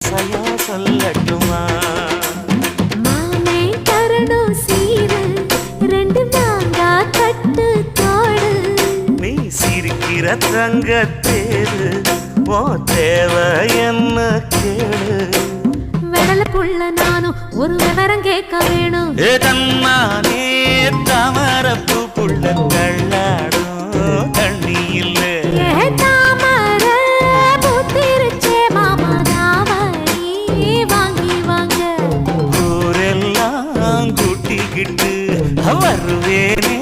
ஆசையா சொல்லட்டுமா? மாமே தரணும் சீரு, ரெண்டு மாங்கா கட்டு தோடு. நீ சிரிக்கிற தங்கத்தேரு, ஓ தேவை என்ன கேளு. வெடல புள்ள நானும் ஒரு விவரம் கேட்க வேணும். ஏ தன்னானே தாமரப்பூ புள்ள தள்ளாடும் தண்ணி இல்ல. ஏ தாமர பூத்திருச்சே மாமா தாவணி வாங்கி வாங்க. ஊரெல்லாம் கூட்டிக்கிட்டு வருவேனே